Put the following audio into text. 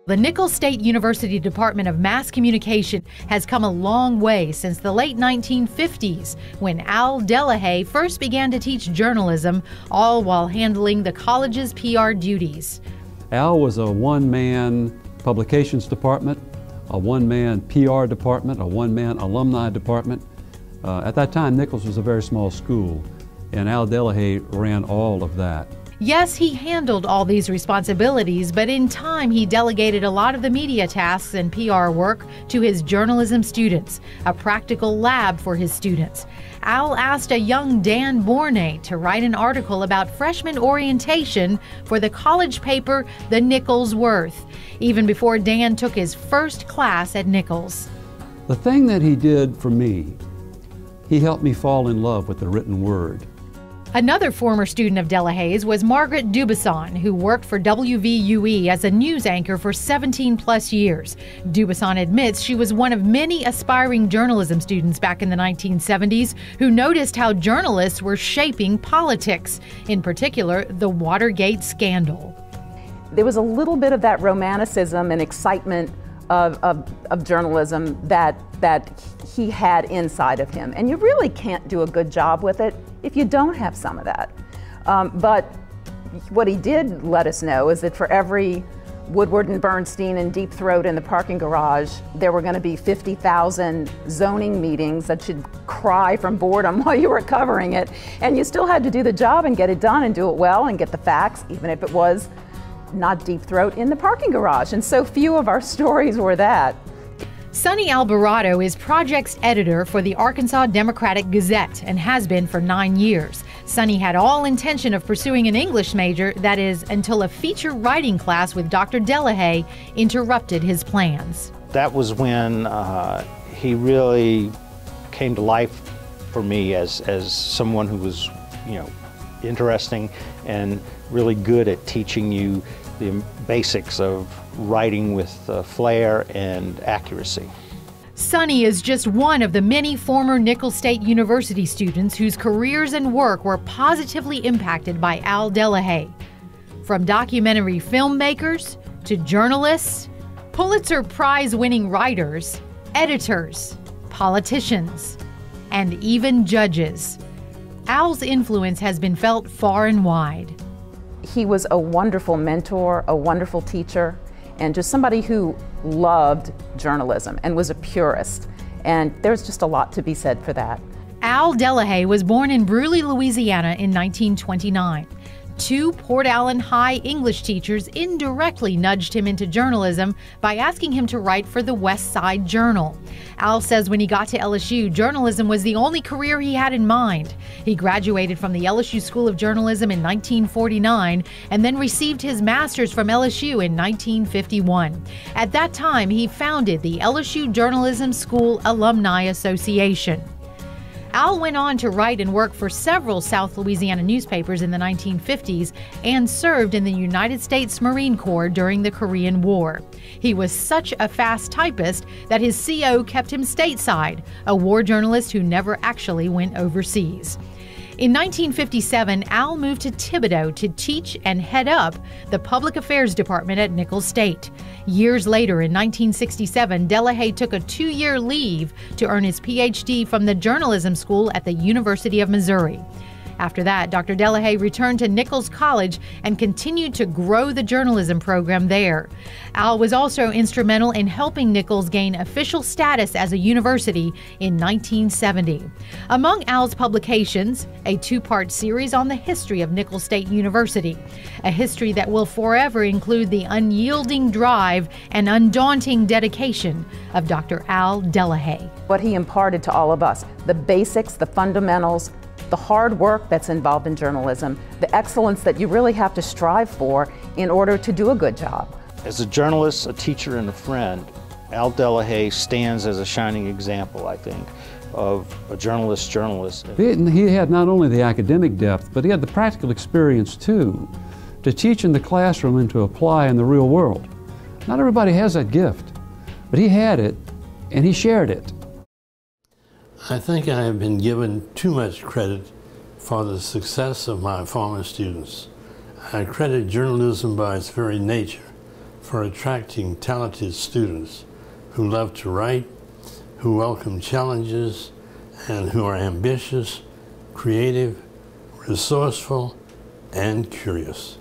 The Nicholls State University Department of Mass Communication has come a long way since the late 1950s, when Al Delahaye first began to teach journalism, all while handling the college's PR duties. Al was a one-man publications department, a one-man PR department, a one-man alumni department. At that time, Nicholls was a very small school, and Al Delahaye ran all of that. Yes, he handled all these responsibilities, but in time he delegated a lot of the media tasks and PR work to his journalism students, a practical lab for his students. Al asked a young Dan Bornay to write an article about freshman orientation for the college paper, The Nicholls Worth, even before Dan took his first class at Nicholls. The thing that he did for me, he helped me fall in love with the written word. Another former student of Delahaye's was Margaret Dubuisson, who worked for WVUE as a news anchor for 17-plus years. Dubuisson admits she was one of many aspiring journalism students back in the 1970s who noticed how journalists were shaping politics, in particular the Watergate scandal. There was a little bit of that romanticism and excitement of journalism that he had inside of him. And you really can't do a good job with it if you don't have some of that. But what he did let us know is that for every Woodward and Bernstein and Deep Throat in the parking garage, there were going to be 50,000 zoning meetings that you'd cry from boredom while you were covering it. And you still had to do the job and get it done and do it well and get the facts, even if it was not Deep Throat in the parking garage. And so few of our stories were that. Sonny Alvarado is projects editor for the Arkansas Democratic Gazette and has been for 9 years. Sonny had all intention of pursuing an English major, that is, until a feature writing class with Dr. Delahaye interrupted his plans. That was when he really came to life for me as someone who was, interesting and really good at teaching you the basics of writing with flair and accuracy. Sonny is just one of the many former Nicholls State University students whose careers and work were positively impacted by Al Delahaye. From documentary filmmakers to journalists, Pulitzer Prize-winning writers, editors, politicians, and even judges, Al's influence has been felt far and wide. He was a wonderful mentor, a wonderful teacher, and just somebody who loved journalism and was a purist. And there's just a lot to be said for that. Al Delahaye was born in Bruley, Louisiana in 1929. Two Port Allen High English teachers indirectly nudged him into journalism by asking him to write for the West Side Journal. Al says when he got to LSU, journalism was the only career he had in mind. He graduated from the LSU School of Journalism in 1949 and then received his master's from LSU in 1951. At that time, he founded the LSU Journalism School Alumni Association. Al went on to write and work for several South Louisiana newspapers in the 1950s and served in the United States Marine Corps during the Korean War. He was such a fast typist that his CO kept him stateside, a war journalist who never actually went overseas. In 1957, Al moved to Thibodaux to teach and head up the Public Affairs Department at Nicholls State. Years later, in 1967, Delahaye took a 2-year leave to earn his Ph.D. from the journalism school at the University of Missouri. After that, Dr. Delahaye returned to Nicholls College and continued to grow the journalism program there. Al was also instrumental in helping Nicholls gain official status as a university in 1970. Among Al's publications, a 2-part series on the history of Nicholls State University, a history that will forever include the unyielding drive and undaunting dedication of Dr. Al Delahaye. What he imparted to all of us, the basics, the fundamentals, the hard work that's involved in journalism, the excellence that you really have to strive for in order to do a good job. As a journalist, a teacher, and a friend, Al Delahaye stands as a shining example, I think, of a journalist. He had not only the academic depth, but he had the practical experience too, to teach in the classroom and to apply in the real world. Not everybody has that gift, but he had it, and he shared it. I think I have been given too much credit for the success of my former students. I credit journalism by its very nature for attracting talented students who love to write, who welcome challenges, and who are ambitious, creative, resourceful, and curious.